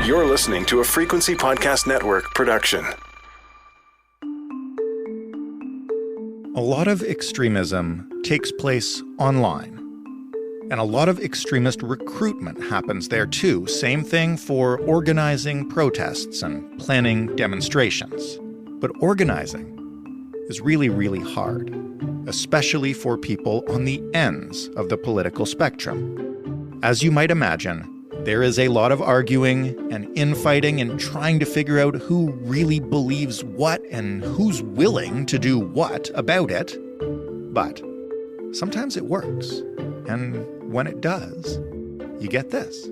You're listening to a Frequency Podcast Network production. A lot of extremism takes place online. And a lot of extremist recruitment happens there too. Same thing for organizing protests and planning demonstrations. But organizing is really, really hard, especially for people on the ends of the political spectrum. As you might imagine, there is a lot of arguing and infighting and trying to figure out who really believes what and who's willing to do what about it. But sometimes it works. And when it does, you get this.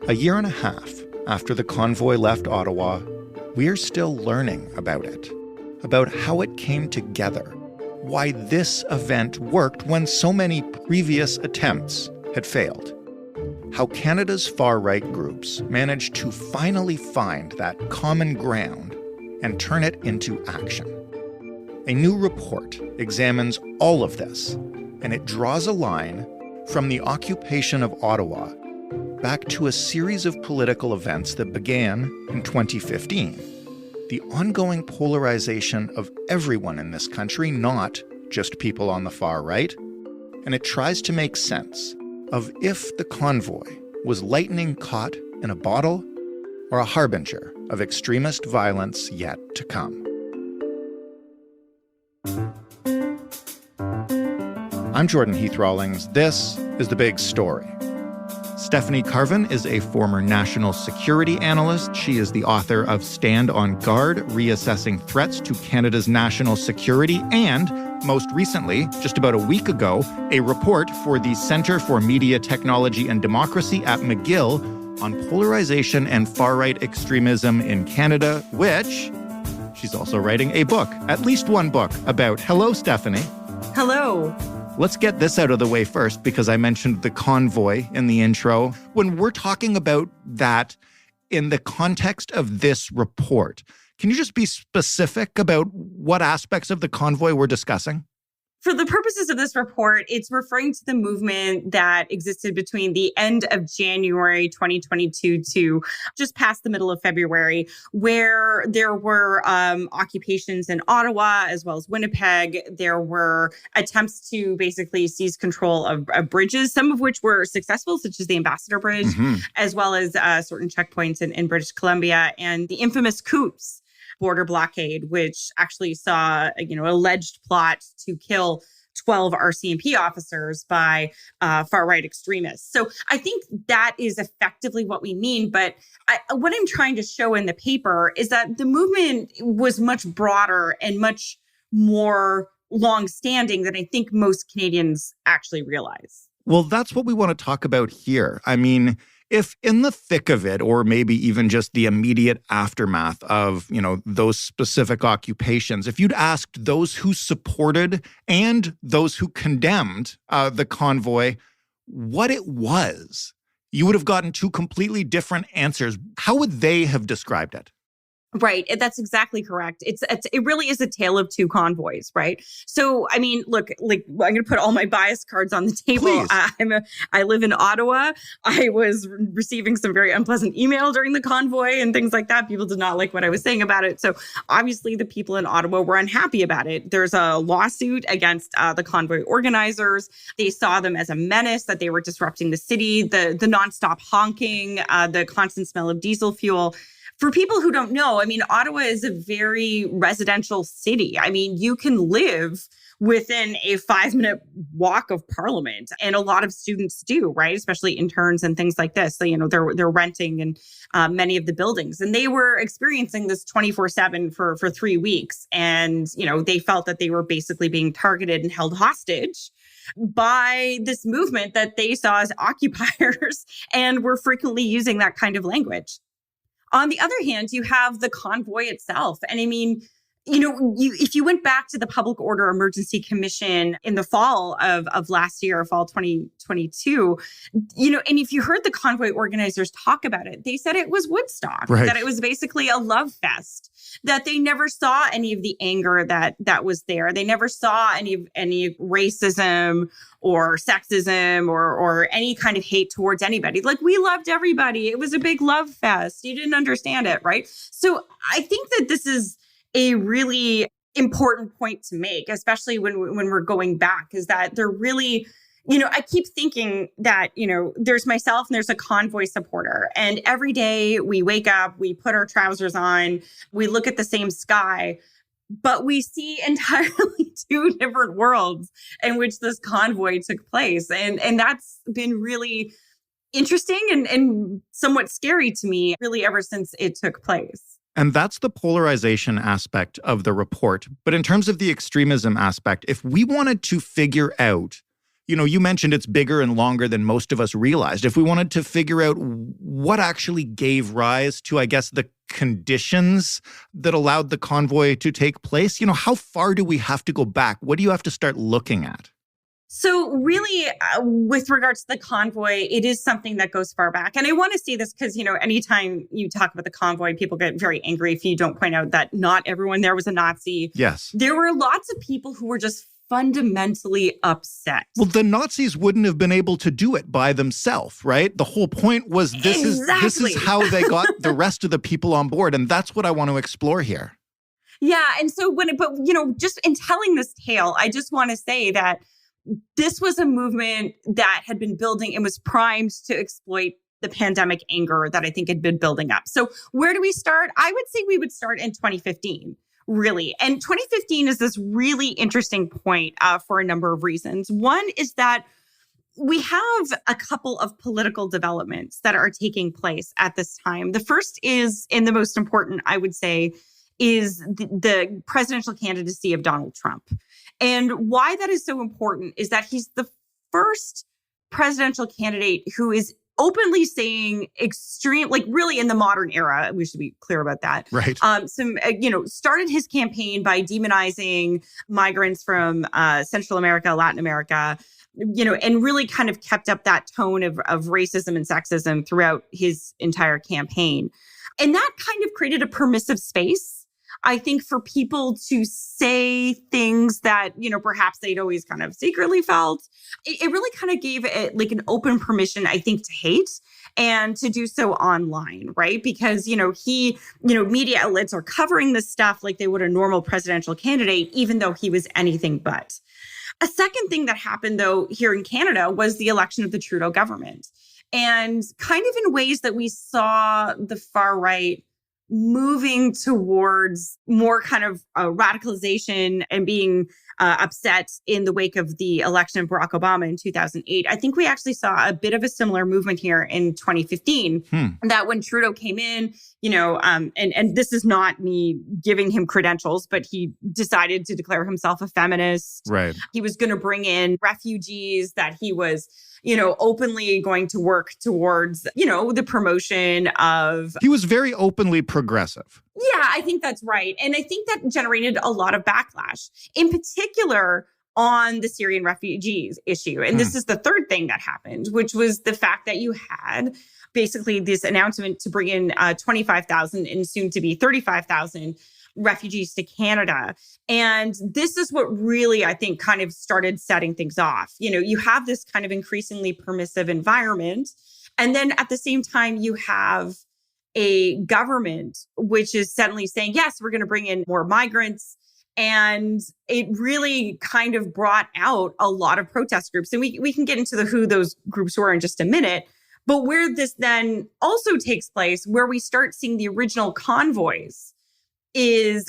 A year and a half after the convoy left Ottawa, we're still learning about it, about how it came together, why this event worked when so many previous attempts had failed, how Canada's far-right groups managed to finally find that common ground and turn it into action. A new report examines all of this, and it draws a line from the occupation of Ottawa back to a series of political events that began in 2015. The ongoing polarization of everyone in this country, not just people on the far right, and it tries to make sense of if the convoy was lightning caught in a bottle or a harbinger of extremist violence yet to come. I'm Jordan Heath Rawlings. This is The Big Story. Stephanie Carvin is a former national security analyst. She is the author of Stand on Guard, Reassessing Threats to Canada's National Security, and most recently, just about a week ago, a report for the Centre for Media Technology and Democracy at McGill on polarization and far-right extremism in Canada, which she's also writing a book, at least one book, about. Hello, Stephanie. Hello. Let's get this out of the way first, because I mentioned the convoy in the intro. When we're talking about that in the context of this report, can you just be specific about what aspects of the convoy we're discussing? For the purposes of this report, it's referring to the movement that existed between the end of January 2022 to just past the middle of February, where there were occupations in Ottawa as well as Winnipeg. There were attempts to basically seize control of bridges, some of which were successful, such as the Ambassador Bridge, as well as certain checkpoints in British Columbia, and the infamous Coops border blockade, which actually saw, alleged plot to kill 12 RCMP officers by far-right extremists. So I think that is effectively what we mean. But what I'm trying to show in the paper is that the movement was much broader and much more long-standing than I think most Canadians actually realize. Well, that's what we want to talk about here. I mean, if in the thick of it, or maybe even just the immediate aftermath of, those specific occupations, if you'd asked those who supported and those who condemned the convoy what it was, you would have gotten two completely different answers. How would they have described it? Right. That's exactly correct. It really is a tale of two convoys, right? So, I mean, look, I'm going to put all my bias cards on the table. I live in Ottawa. I was receiving some very unpleasant email during the convoy and things like that. People did not like what I was saying about it. So obviously the people in Ottawa were unhappy about it. There's a lawsuit against the convoy organizers. They saw them as a menace, that they were disrupting the city, the nonstop honking, the constant smell of diesel fuel. For people who don't know, I mean, Ottawa is a very residential city. I mean, you can live within a 5-minute walk of Parliament, and a lot of students do, right? Especially interns and things like this. So, they're renting in many of the buildings, and they were experiencing this 24/7 for 3 weeks. And, they felt that they were basically being targeted and held hostage by this movement that they saw as occupiers and were frequently using that kind of language. On the other hand, you have the convoy itself. And I mean, if you went back to the Public Order Emergency Commission in the fall of last year, fall 2022, and if you heard the convoy organizers talk about it, they said it was Woodstock, right, that it was basically a love fest, that they never saw any of the anger that was there. They never saw any racism or sexism or any kind of hate towards anybody. Like, we loved everybody. It was a big love fest. You didn't understand it, right? So I think that this is a really important point to make, especially when we're going back, is that they're really, I keep thinking that, there's myself and there's a convoy supporter. And every day we wake up, we put our trousers on, we look at the same sky, but we see entirely two different worlds in which this convoy took place. And that's been really interesting and somewhat scary to me, really, ever since it took place. And that's the polarization aspect of the report. But in terms of the extremism aspect, if we wanted to figure out, you mentioned it's bigger and longer than most of us realized. If we wanted to figure out what actually gave rise to, I guess, the conditions that allowed the convoy to take place, how far do we have to go back? What do you have to start looking at? So really, with regards to the convoy, it is something that goes far back. And I want to say this because, anytime you talk about the convoy, people get very angry if you don't point out that not everyone there was a Nazi. Yes. There were lots of people who were just fundamentally upset. Well, the Nazis wouldn't have been able to do it by themselves, right? The whole point was this is how they got the rest of the people on board. And that's what I want to explore here. Yeah. And so just in telling this tale, I just want to say that this was a movement that had been building and was primed to exploit the pandemic anger that I think had been building up. So where do we start? I would say we would start in 2015, really. And 2015 is this really interesting point for a number of reasons. One is that we have a couple of political developments that are taking place at this time. The first is, and the most important, I would say, is the presidential candidacy of Donald Trump. And why that is so important is that he's the first presidential candidate who is openly saying really in the modern era, we should be clear about that. Right. Started his campaign by demonizing migrants from Central America, Latin America, and really kind of kept up that tone of racism and sexism throughout his entire campaign. And that kind of created a permissive space, I think, for people to say things that, perhaps they'd always kind of secretly felt. It really kind of gave it like an open permission, I think, to hate and to do so online, right? Because, media outlets are covering this stuff like they would a normal presidential candidate, even though he was anything but. A second thing that happened, though, here in Canada was the election of the Trudeau government. And kind of in ways that we saw the far right moving towards more kind of radicalization and being upset in the wake of the election of Barack Obama in 2008. I think we actually saw a bit of a similar movement here in 2015, that when Trudeau came in, and this is not me giving him credentials, but he decided to declare himself a feminist. Right. He was going to bring in refugees, that he was openly going to work towards, the promotion of... He was very openly progressive. Yeah, I think that's right. And I think that generated a lot of backlash, in particular on the Syrian refugees issue. And this is the third thing that happened, which was the fact that you had basically this announcement to bring in 25,000 and soon to be 35,000 refugees to Canada. And this is what really, I think, kind of started setting things off. You have this kind of increasingly permissive environment. And then at the same time, you have a government which is suddenly saying, yes, we're going to bring in more migrants. And it really kind of brought out a lot of protest groups. And we can get into who those groups were in just a minute. But where this then also takes place, where we start seeing the original convoys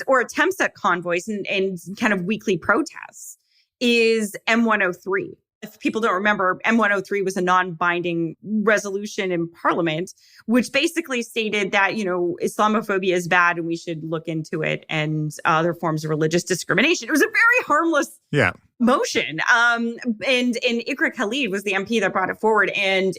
or attempts at convoys and kind of weekly protests, is M103. If people don't remember, M103 was a non-binding resolution in Parliament, which basically stated that, Islamophobia is bad and we should look into it, and other forms of religious discrimination. It was a very harmless motion. And Iqra Khalid was the MP that brought it forward, and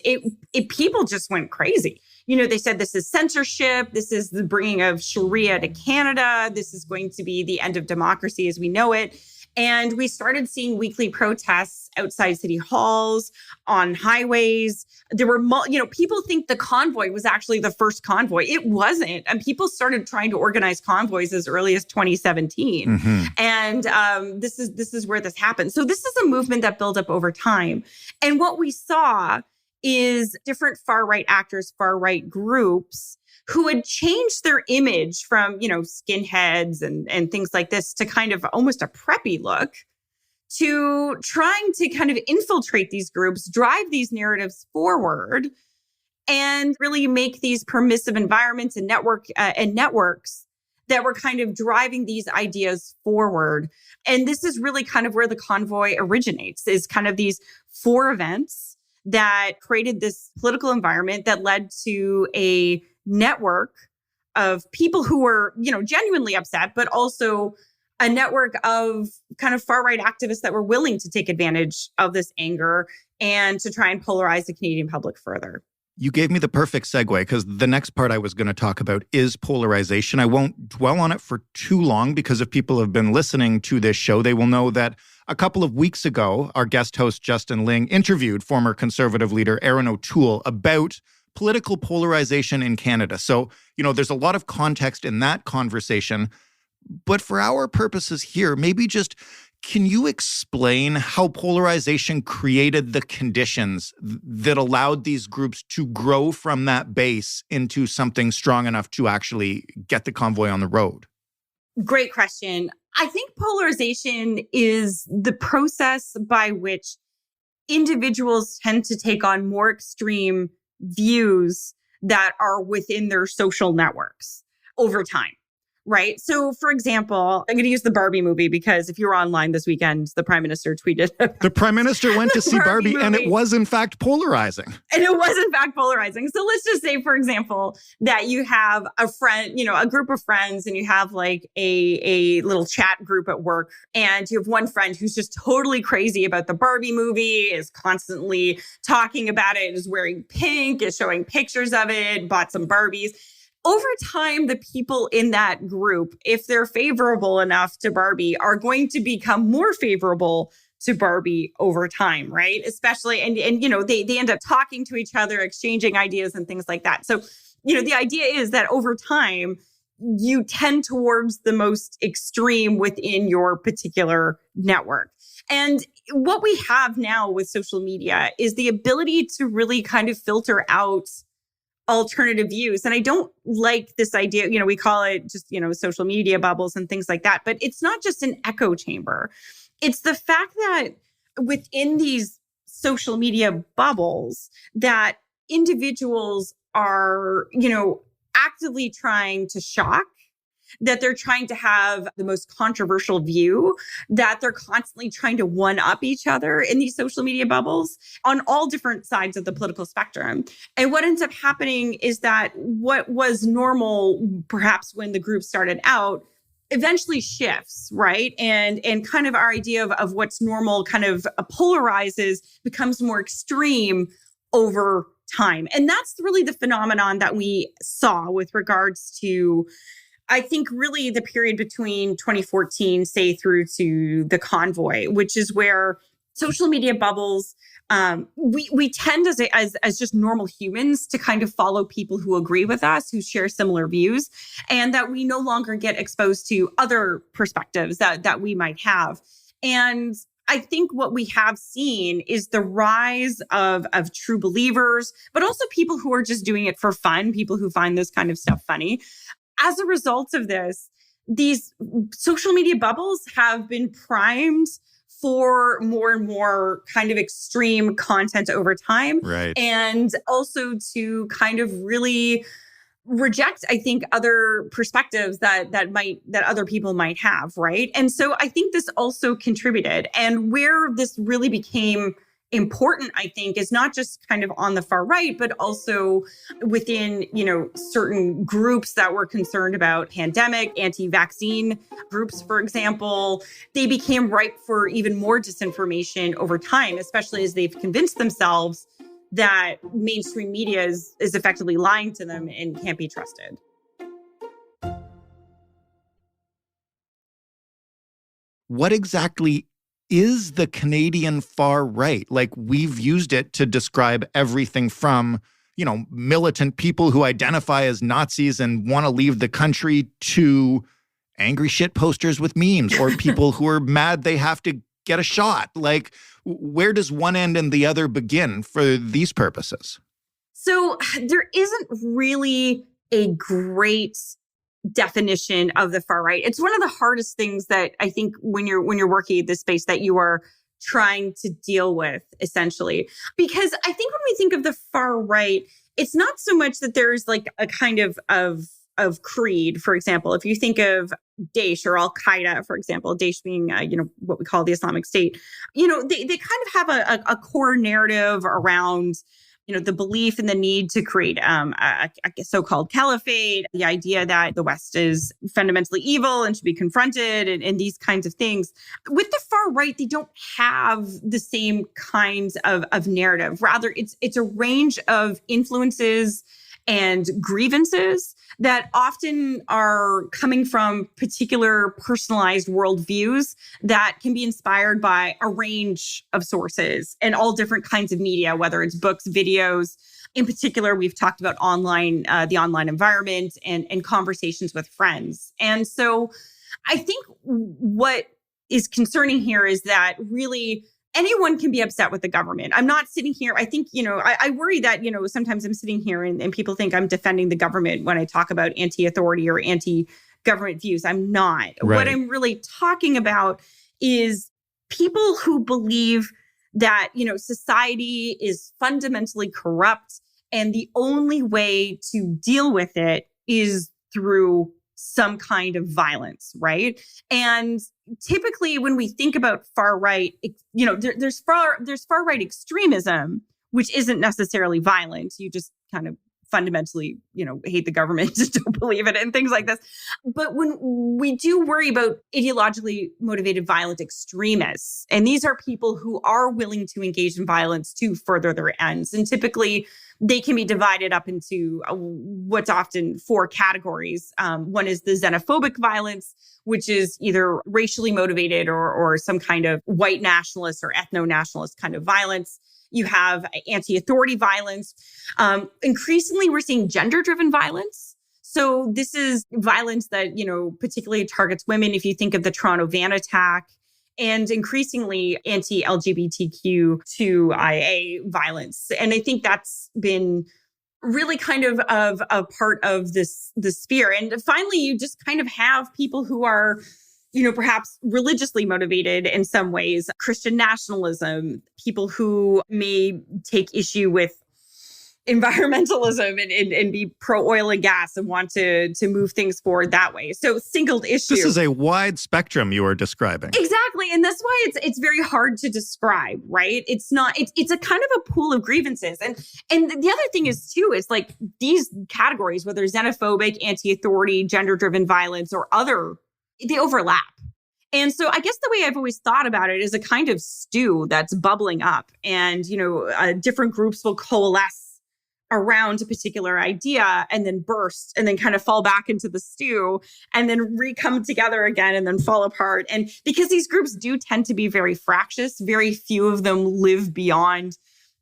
people just went crazy. They said this is censorship. This is the bringing of Sharia to Canada. This is going to be the end of democracy as we know it. And we started seeing weekly protests outside city halls, on highways. There were, people think the convoy was actually the first convoy. It wasn't. And people started trying to organize convoys as early as 2017. Mm-hmm. And this is where this happened. So this is a movement that built up over time. And what we saw is different far-right actors, far-right groups who had changed their image from, skinheads and things like this to kind of almost a preppy look, to trying to kind of infiltrate these groups, drive these narratives forward, and really make these permissive environments and networks that were kind of driving these ideas forward. And this is really kind of where the convoy originates, is kind of these 4 events that created this political environment that led to a network of people who were, genuinely upset, but also a network of kind of far-right activists that were willing to take advantage of this anger and to try and polarize the Canadian public further. You gave me the perfect segue, because the next part I was going to talk about is polarization. I won't dwell on it for too long, because if people have been listening to this show, they will know that a couple of weeks ago, our guest host, Justin Ling, interviewed former Conservative leader Erin O'Toole about political polarization in Canada. So, there's a lot of context in that conversation. But for our purposes here, maybe just can you explain how polarization created the conditions that allowed these groups to grow from that base into something strong enough to actually get the convoy on the road? Great question. I think polarization is the process by which individuals tend to take on more extreme views that are within their social networks over time, right? So, for example, I'm going to use the Barbie movie because if you were online this weekend, the Prime Minister tweeted. The Prime Minister went to see Barbie and it was in fact polarizing. And it was in fact polarizing. So let's just say, for example, that you have a friend, a group of friends, and you have like a little chat group at work, and you have one friend who's just totally crazy about the Barbie movie, is constantly talking about it, is wearing pink, is showing pictures of it, bought some Barbies. Over time, the people in that group, if they're favorable enough to Barbie, are going to become more favorable to Barbie over time, right? Especially, and they end up talking to each other, exchanging ideas and things like that. So, the idea is that over time, you tend towards the most extreme within your particular network. And what we have now with social media is the ability to really kind of filter out alternative views. And I don't like this idea, we call it just, social media bubbles and things like that, but it's not just an echo chamber. It's the fact that within these social media bubbles, that individuals are, actively trying to shock, that they're trying to have the most controversial view, that they're constantly trying to one-up each other in these social media bubbles on all different sides of the political spectrum. And what ends up happening is that what was normal, perhaps when the group started out, eventually shifts, right? And kind of our idea of what's normal kind of polarizes, becomes more extreme over time. And that's really the phenomenon that we saw with regards to, I think, really the period between 2014, say, through to the convoy, which is where social media bubbles, we tend as just normal humans to kind of follow people who agree with us, who share similar views, and that we no longer get exposed to other perspectives that we might have. And I think what we have seen is the rise of true believers, but also people who are just doing it for fun, people who find this kind of stuff funny. As a result of this, these social media bubbles have been primed for more and more kind of extreme content over time. Right. And also to kind of really reject, I think, other perspectives that other people might have, right? And so I think this also contributed. And where this really became important, I think, is not just kind of on the far right, but also within, certain groups that were concerned about pandemic, anti-vaccine groups, for example. They became ripe for even more disinformation over time, especially as they've convinced themselves that mainstream media is effectively lying to them and can't be trusted. What exactly is the Canadian far right? Like, we've used it to describe everything from, militant people who identify as Nazis and want to leave the country to angry shit posters with memes or people who are mad they have to get a shot. Like, where does one end and the other begin for these purposes? So there isn't really a great definition of the far right. It's one of the hardest things that I think when you're working in this space that you are trying to deal with, essentially. Because I think when we think of the far right, it's not so much that there's like a kind of creed, for example. If you think of Daesh or Al Qaeda, for example, Daesh being, what we call the Islamic State, they kind of have a core narrative around, the belief in the need to create a so-called caliphate, the idea that the West is fundamentally evil and should be confronted, and these kinds of things. With the far right, they don't have the same kinds of narrative. Rather, it's a range of influences and grievances that often are coming from particular personalized worldviews that can be inspired by a range of sources and all different kinds of media, whether it's books, videos. In particular, we've talked about the online environment and conversations with friends. And so I think what is concerning here is that really anyone can be upset with the government. I'm not sitting here. I think, I worry that, sometimes I'm sitting here and people think I'm defending the government when I talk about anti-authority or anti-government views. I'm not. Right. What I'm really talking about is people who believe that, society is fundamentally corrupt and the only way to deal with it is through some kind of violence, right? And typically when we think about far right, there's far right extremism, which isn't necessarily violent. You just kind of fundamentally, hate the government, just don't believe it and things like this. But when we do worry about ideologically motivated violent extremists, and these are people who are willing to engage in violence to further their ends, and typically they can be divided up into what's often four categories. One is the xenophobic violence, which is either racially motivated or some kind of white nationalist or ethno-nationalist kind of violence. You have anti-authority violence. Increasingly, we're seeing gender-driven violence. So this is violence that, particularly targets women. If you think of the Toronto van attack, and increasingly anti-LGBTQ2IA violence. And I think that's been really kind of a part of this sphere. And finally, you just kind of have people who are, perhaps religiously motivated in some ways, Christian nationalism, people who may take issue with environmentalism and be pro oil and gas and want to move things forward that way. So singled issue. This is a wide spectrum you are describing. Exactly. And that's why it's very hard to describe, right? It's a kind of a pool of grievances. And the other thing is too, is like these categories, whether xenophobic, anti-authority, gender-driven violence, or other, they overlap. And so I guess the way I've always thought about it is a kind of stew that's bubbling up, and, different groups will coalesce around a particular idea and then burst and then kind of fall back into the stew and then re-come together again and then fall apart. And because these groups do tend to be very fractious, very few of them live beyond,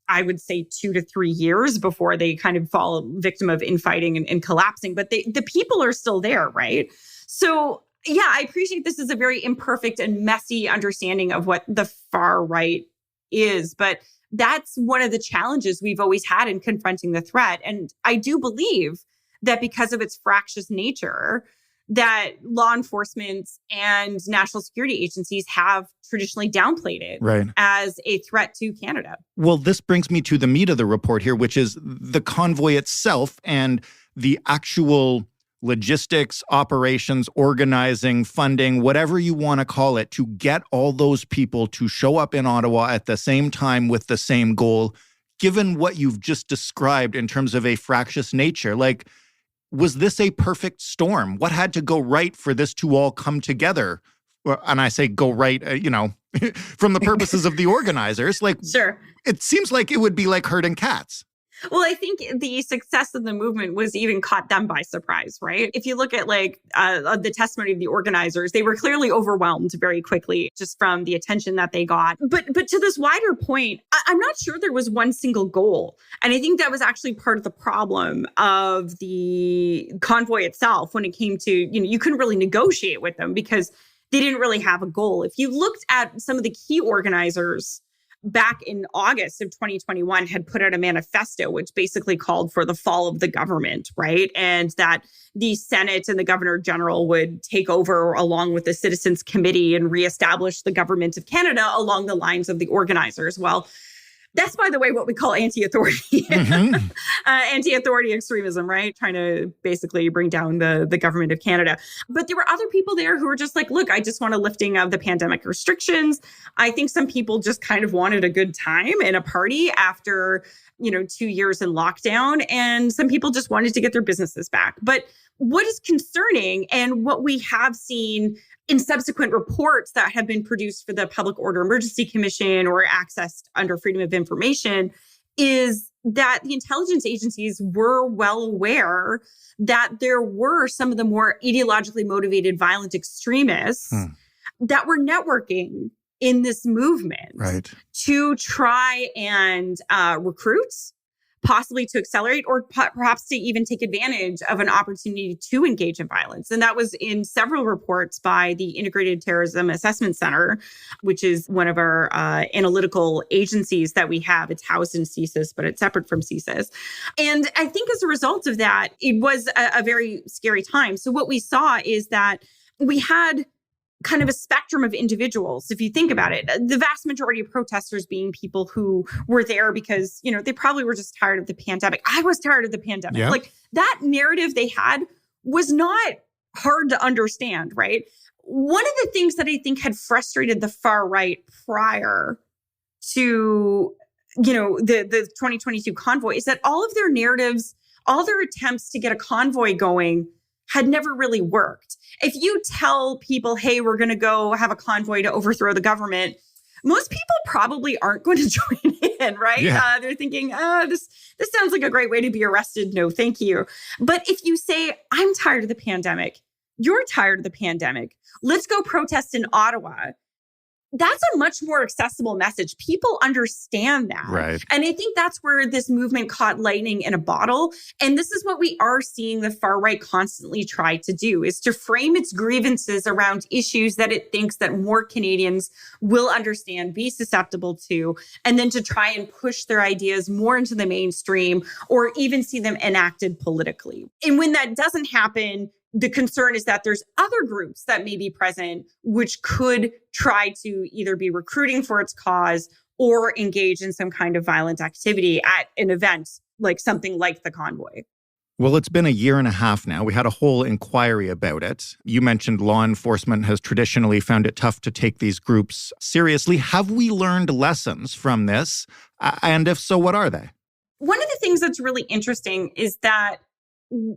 I would say, 2 to 3 years before they kind of fall victim of infighting and collapsing. But the people are still there, right? So yeah, I appreciate this is a very imperfect and messy understanding of what the far right is. But that's one of the challenges we've always had in confronting the threat. And I do believe that because of its fractious nature, that law enforcement and national security agencies have traditionally downplayed it as a threat to Canada. Well, this brings me to the meat of the report here, which is the convoy itself and the actual logistics, operations, organizing, funding, whatever you want to call it, to get all those people to show up in Ottawa at the same time with the same goal. Given what you've just described in terms of a fractious nature, like, was this a perfect storm? What had to go right for this to all come together? And I say go right, from the purposes of the organizers. Like, sure. It seems like it would be like herding cats. Well, I think the success of the movement was even caught them by surprise, right? If you look at the testimony of the organizers, they were clearly overwhelmed very quickly just from the attention that they got. But to this wider point, I'm not sure there was one single goal. And I think that was actually part of the problem of the convoy itself when it came to, you couldn't really negotiate with them because they didn't really have a goal. If you looked at some of the key organizers back in August of 2021 had put out a manifesto, which basically called for the fall of the government, right? And that the Senate and the Governor General would take over along with the Citizens Committee and reestablish the government of Canada along the lines of the organizers. Well, that's, by the way, what we call anti-authority, anti-authority extremism, right? Trying to basically bring down the government of Canada. But there were other people there who were just like, look, I just want a lifting of the pandemic restrictions. I think some people just kind of wanted a good time and a party after, 2 years in lockdown. And some people just wanted to get their businesses back. But what is concerning and what we have seen in subsequent reports that have been produced for the Public Order Emergency Commission or accessed under Freedom of Information is that the intelligence agencies were well aware that there were some of the more ideologically motivated violent extremists that were networking in this movement to try and recruit, possibly to accelerate, or perhaps to even take advantage of an opportunity to engage in violence. And that was in several reports by the Integrated Terrorism Assessment Center, which is one of our analytical agencies that we have. It's housed in CSIS, but it's separate from CSIS. And I think as a result of that, it was a very scary time. So what we saw is that we had kind of a spectrum of individuals. If you think about it, the vast majority of protesters being people who were there because, they probably were just tired of the pandemic. I was tired of the pandemic. Yeah. Like that narrative they had was not hard to understand, right? One of the things that I think had frustrated the far right prior to, the 2022 convoy is that all of their narratives, all their attempts to get a convoy going had never really worked. If you tell people, hey, we're going to go have a convoy to overthrow the government, most people probably aren't going to join in, right? Yeah. They're thinking, this sounds like a great way to be arrested. No, thank you. But if you say, I'm tired of the pandemic, you're tired of the pandemic, let's go protest in Ottawa, that's a much more accessible message. People understand that. Right. And I think that's where this movement caught lightning in a bottle. And this is what we are seeing the far right constantly try to do, is to frame its grievances around issues that it thinks that more Canadians will understand, be susceptible to, and then to try and push their ideas more into the mainstream or even see them enacted politically. And when that doesn't happen, the concern is that there's other groups that may be present, which could try to either be recruiting for its cause or engage in some kind of violent activity at an event like something like the convoy. Well, it's been a year and a half now. We had a whole inquiry about it. You mentioned law enforcement has traditionally found it tough to take these groups seriously. Have we learned lessons from this? And if so, what are they? One of the things that's really interesting is that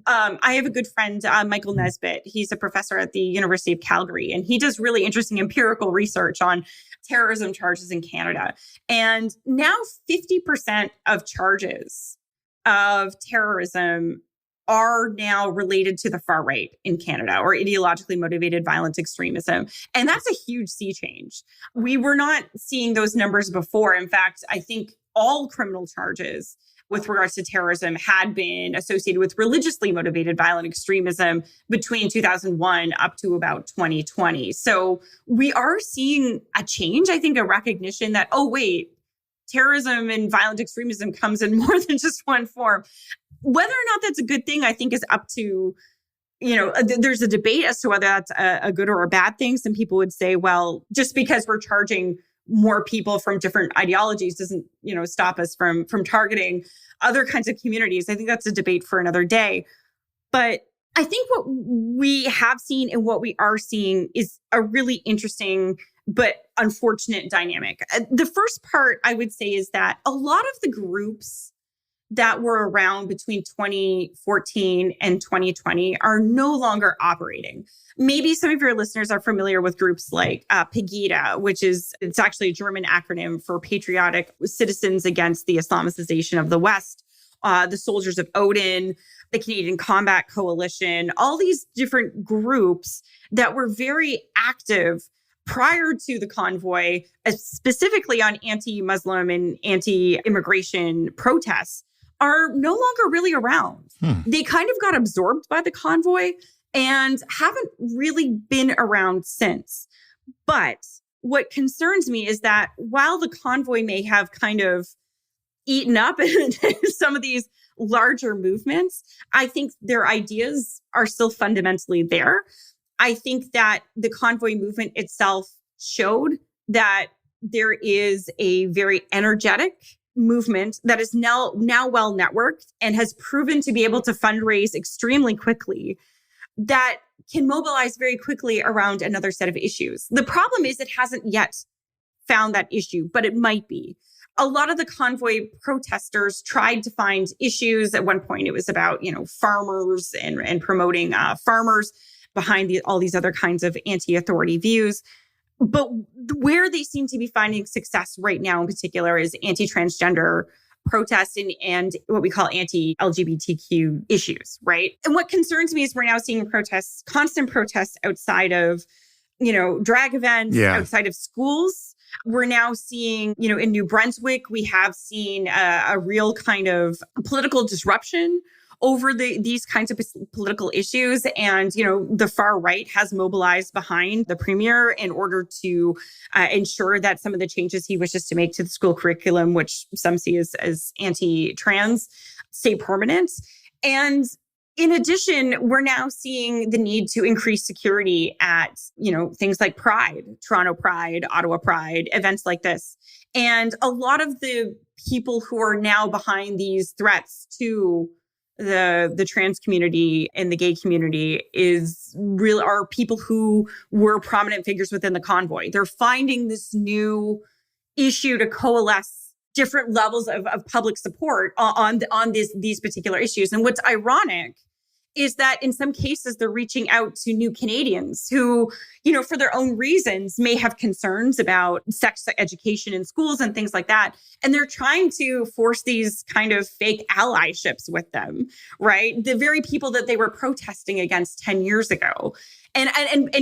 I have a good friend, Michael Nesbitt. He's a professor at the University of Calgary, and he does really interesting empirical research on terrorism charges in Canada. And now 50% of charges of terrorism are now related to the far right in Canada, or ideologically motivated violent extremism. And that's a huge sea change. We were not seeing those numbers before. In fact, I think all criminal charges with regards to terrorism had been associated with religiously motivated violent extremism between 2001 up to about 2020. So we are seeing a change, I think, a recognition that, oh, wait, terrorism and violent extremism comes in more than just one form. Whether or not that's a good thing, I think, is up to, there's a debate as to whether that's a good or a bad thing. Some people would say, well, just because we're charging more people from different ideologies doesn't, stop us from targeting other kinds of communities. I think that's a debate for another day. But I think what we have seen and what we are seeing is a really interesting but unfortunate dynamic. The first part I would say is that a lot of the groups that were around between 2014 and 2020 are no longer operating. Maybe some of your listeners are familiar with groups like Pegida, it's actually a German acronym for Patriotic Citizens Against the Islamicization of the West, the Soldiers of Odin, the Canadian Combat Coalition, all these different groups that were very active prior to the convoy, specifically on anti-Muslim and anti-immigration protests, are no longer really around. They kind of got absorbed by the convoy and haven't really been around since. But what concerns me is that while the convoy may have kind of eaten up some of these larger movements, I think their ideas are still fundamentally there. I think that the convoy movement itself showed that there is a very energetic movement that is now well networked and has proven to be able to fundraise extremely quickly, that can mobilize very quickly around another set of issues. The problem is it hasn't yet found that issue, but it might be. A lot of the convoy protesters tried to find issues. At one point, it was about, farmers and promoting farmers behind all these other kinds of anti-authority views. But where they seem to be finding success right now in particular is anti-transgender protests and what we call anti-LGBTQ issues, right? And what concerns me is we're now seeing constant protests outside of, drag events, outside of schools. We're now seeing, in New Brunswick, we have seen a real kind of political disruption over these kinds of political issues. And, the far right has mobilized behind the premier in order to ensure that some of the changes he wishes to make to the school curriculum, which some see as anti-trans, stay permanent. And in addition, we're now seeing the need to increase security at, things like Pride, Toronto Pride, Ottawa Pride, events like this. And a lot of the people who are now behind these threats to the trans community and the gay community are people who were prominent figures within the convoy. They're finding this new issue to coalesce different levels of public support on these particular issues. And what's ironic is that in some cases, they're reaching out to new Canadians who, for their own reasons, may have concerns about sex education in schools and things like that. And they're trying to force these kind of fake allyships with them, right? The very people that they were protesting against 10 years ago. And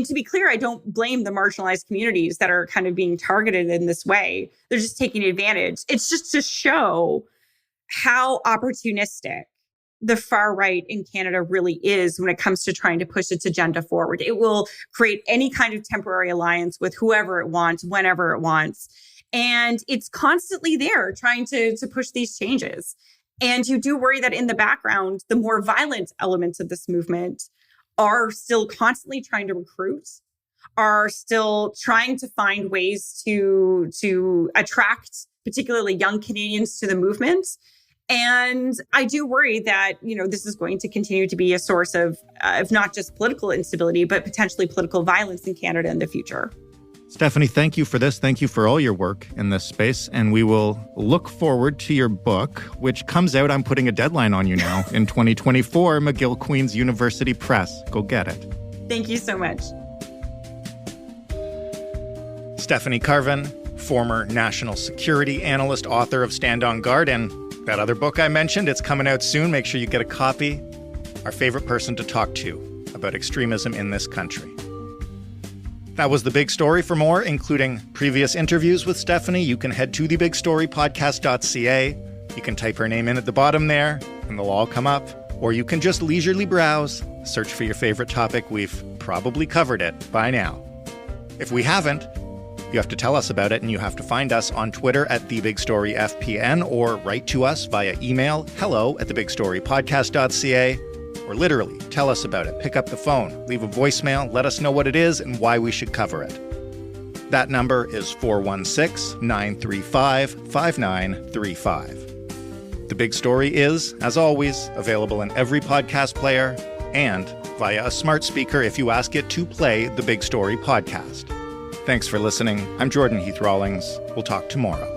to be clear, I don't blame the marginalized communities that are kind of being targeted in this way. They're just taking advantage. It's just to show how opportunistic the far right in Canada really is when it comes to trying to push its agenda forward. It will create any kind of temporary alliance with whoever it wants, whenever it wants. And it's constantly there trying to push these changes. And you do worry that in the background, the more violent elements of this movement are still constantly trying to recruit, are still trying to find ways to attract particularly young Canadians to the movement. And I do worry that, this is going to continue to be a source of not just political instability, but potentially political violence in Canada in the future. Stephanie, thank you for this. Thank you for all your work in this space. And we will look forward to your book, which comes out, I'm putting a deadline on you now, in 2024, McGill Queen's University Press. Go get it. Thank you so much. Stephanie Carvin, former national security analyst, author of Stand on Guard, and that other book I mentioned, it's coming out soon. Make sure you get a copy. Our favorite person to talk to about extremism in this country. That was The Big Story. For more, including previous interviews with Stephanie, you can head to thebigstorypodcast.ca. You can type her name in at the bottom there, and they'll all come up. Or you can just leisurely browse, search for your favorite topic. We've probably covered it by now. If we haven't, you have to tell us about it, and you have to find us on Twitter at TheBigStoryFPN, or write to us via email, hello@thebigstorypodcast.ca, or literally tell us about it. Pick up the phone, leave a voicemail, let us know what it is and why we should cover it. That number is 416-935-5935. The Big Story is, as always, available in every podcast player and via a smart speaker if you ask it to play the Big Story podcast. Thanks for listening. I'm Jordan Heath Rawlings. We'll talk tomorrow.